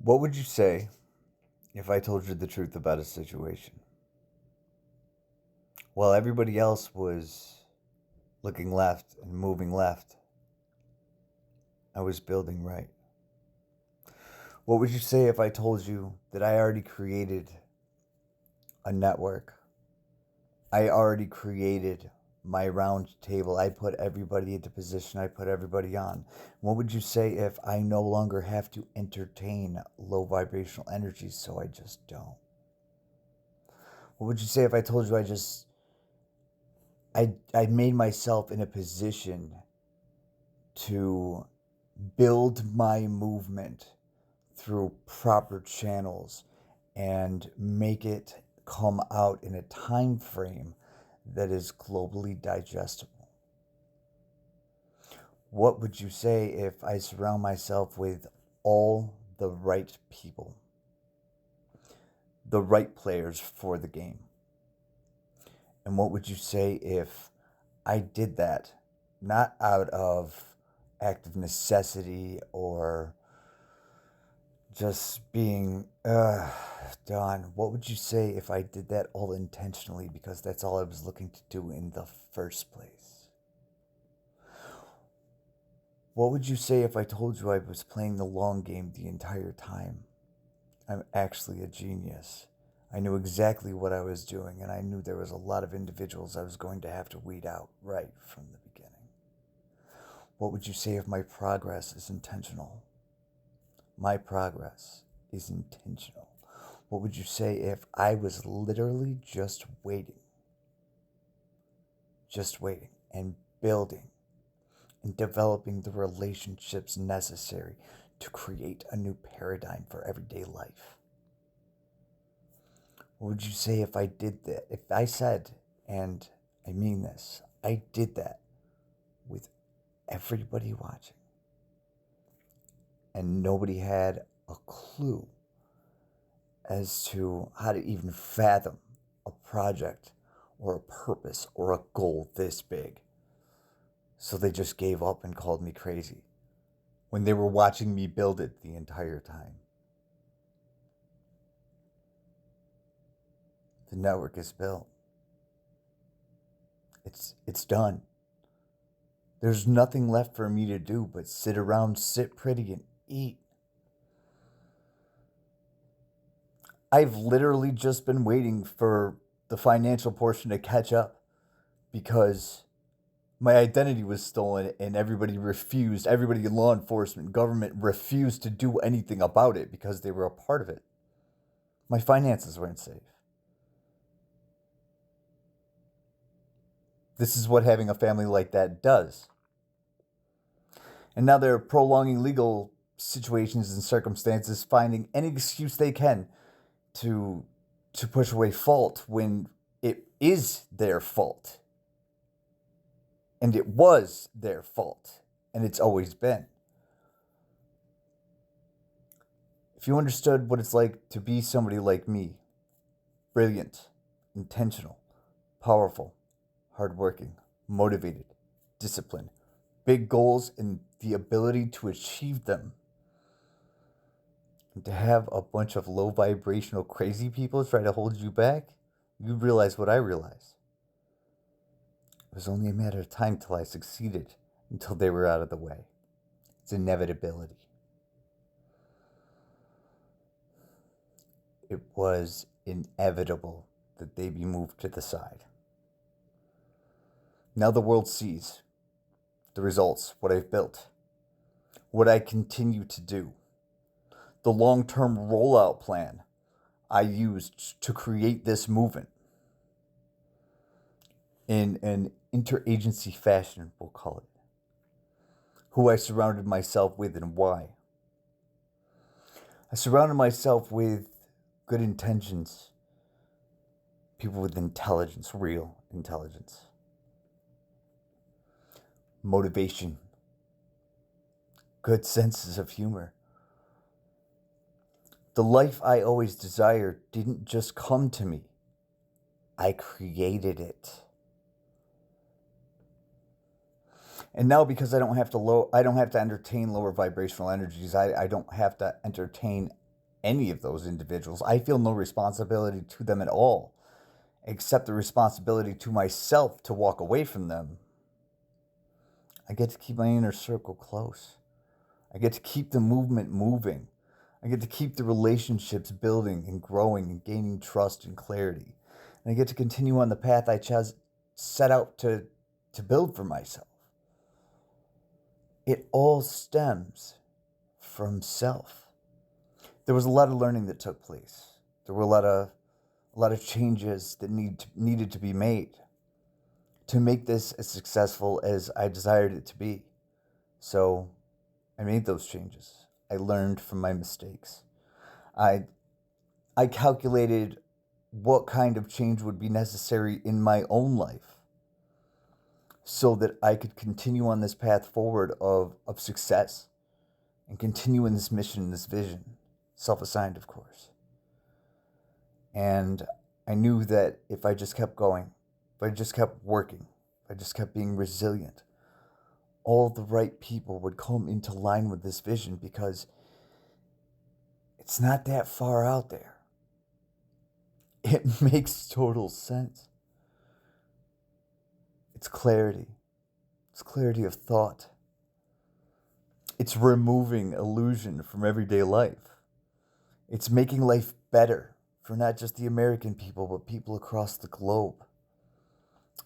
What would you say if I told you the truth about a situation? While everybody else was looking left and moving left, I was building right. What would you say if I told you that I already created a network? I already created my round table. I put everybody into position. I put everybody on. What would you say if I no longer have to entertain low vibrational energies, so I just don't? What would you say if I told you I made myself in a position to build my movement through proper channels and make it come out in a time frame that is globally digestible? What would you say if I surround myself with all the right people, the right players for the game? And what would you say if I did that not out of active necessity or just being done? What would you say if I did that all intentionally because that's all I was looking to do in the first place? What would you say if I told you I was playing the long game the entire time? I'm actually a genius. I knew exactly what I was doing, and I knew there was a lot of individuals I was going to have to weed out right from the beginning. What would you say if my progress is intentional? My progress is intentional. What would you say if I was literally just waiting and building and developing the relationships necessary to create a new paradigm for everyday life? What would you say if I did that? If I said, and I mean this, I did that with everybody watching and nobody had a clue as to how to even fathom a project or a purpose or a goal this big. So they just gave up and called me crazy when they were watching me build it the entire time. The network is built. It's done. There's nothing left for me to do but sit around, sit pretty, and eat. I've literally just been waiting for the financial portion to catch up because my identity was stolen and everybody in law enforcement, government refused to do anything about it because they were a part of it. My finances weren't safe. This is what having a family like that does. And now they're prolonging legal situations and circumstances, finding any excuse they can to push away fault when it is their fault. And it was their fault. And it's always been. If you understood what it's like to be somebody like me, brilliant, intentional, powerful, hardworking, motivated, disciplined, big goals, and the ability to achieve them, and to have a bunch of low vibrational crazy people try to hold you back, you realize what I realize. It was only a matter of time till I succeeded, until they were out of the way. It's inevitability. It was inevitable that they be moved to the side. Now the world sees the results, what I've built, what I continue to do, the long-term rollout plan I used to create this movement in an interagency fashion, we'll call it. Who I surrounded myself with and why. I surrounded myself with good intentions, people with intelligence, real intelligence, motivation, good senses of humor. The life I always desired didn't just come to me. I created it. And now because I don't have to entertain lower vibrational energies, I don't have to entertain any of those individuals. I feel no responsibility to them at all, except the responsibility to myself to walk away from them. I get to keep my inner circle close. I get to keep the movement moving. I get to keep the relationships building and growing and gaining trust and clarity. And I get to continue on the path I set out to build for myself. It all stems from self. There was a lot of learning that took place. There were a lot of changes that needed to be made to make this as successful as I desired it to be. So I made those changes. I learned from my mistakes. I calculated what kind of change would be necessary in my own life so that I could continue on this path forward of success and continue in this mission, this vision, self-assigned, of course. And I knew that if I just kept going, if I just kept working, if I just kept being resilient, all the right people would come into line with this vision, because it's not that far out there. It makes total sense. It's clarity. It's clarity of thought. It's removing illusion from everyday life. It's making life better for not just the American people, but people across the globe.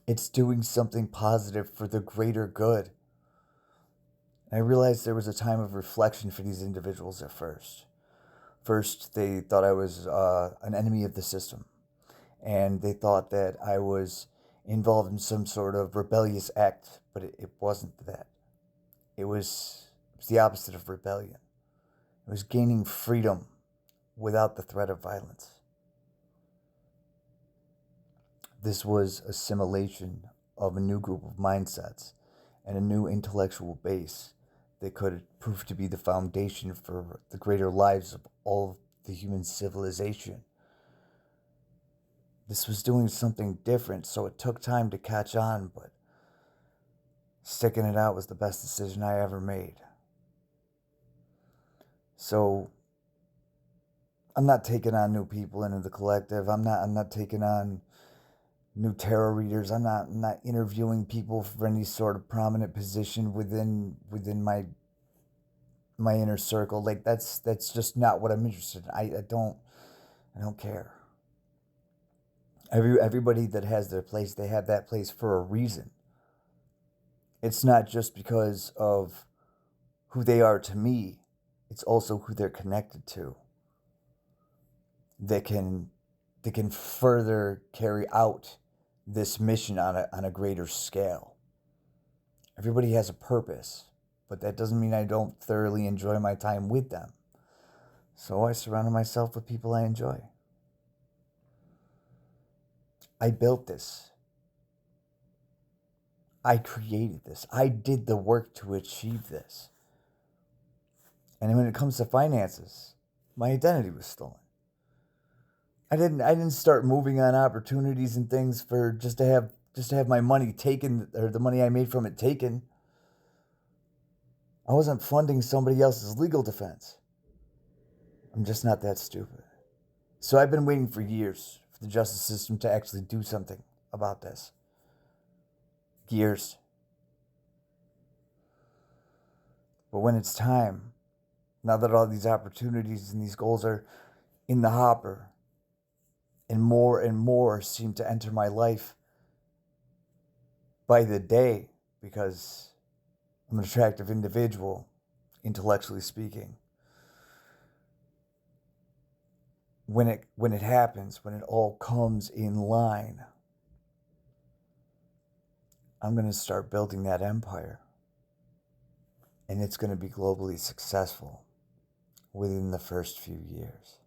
It's doing something positive for the greater good. I realized there was a time of reflection for these individuals at first. First, they thought I was an enemy of the system, and they thought that I was involved in some sort of rebellious act, but it wasn't that. It was the opposite of rebellion. It was gaining freedom without the threat of violence. This was assimilation of a new group of mindsets and a new intellectual base that could prove to be the foundation for the greater lives of all of the human civilization. This was doing something different, so it took time to catch on, but sticking it out was the best decision I ever made. So I'm not taking on new people into the collective. I'm not taking on new tarot readers. I'm not interviewing people for any sort of prominent position within my inner circle. Like that's just not what I'm interested in. I don't care. Everybody that has their place, they have that place for a reason. It's not just because of who they are to me. It's also who they're connected to. That can further carry out this mission on a greater scale. Everybody has a purpose, but that doesn't mean I don't thoroughly enjoy my time with them. So I surrounded myself with people I enjoy. I built this. I created this. I did the work to achieve this. And when it comes to finances, my identity was stolen. I didn't start moving on opportunities and things for just to have my money taken, or the money I made from it taken. I wasn't funding somebody else's legal defense. I'm just not that stupid. So I've been waiting for years for the justice system to actually do something about this. Years. But when it's time, now that all these opportunities and these goals are in the hopper, and more seem to enter my life by the day, because I'm an attractive individual, intellectually speaking. When it happens, when it all comes in line, I'm going to start building that empire. And it's going to be globally successful within the first few years.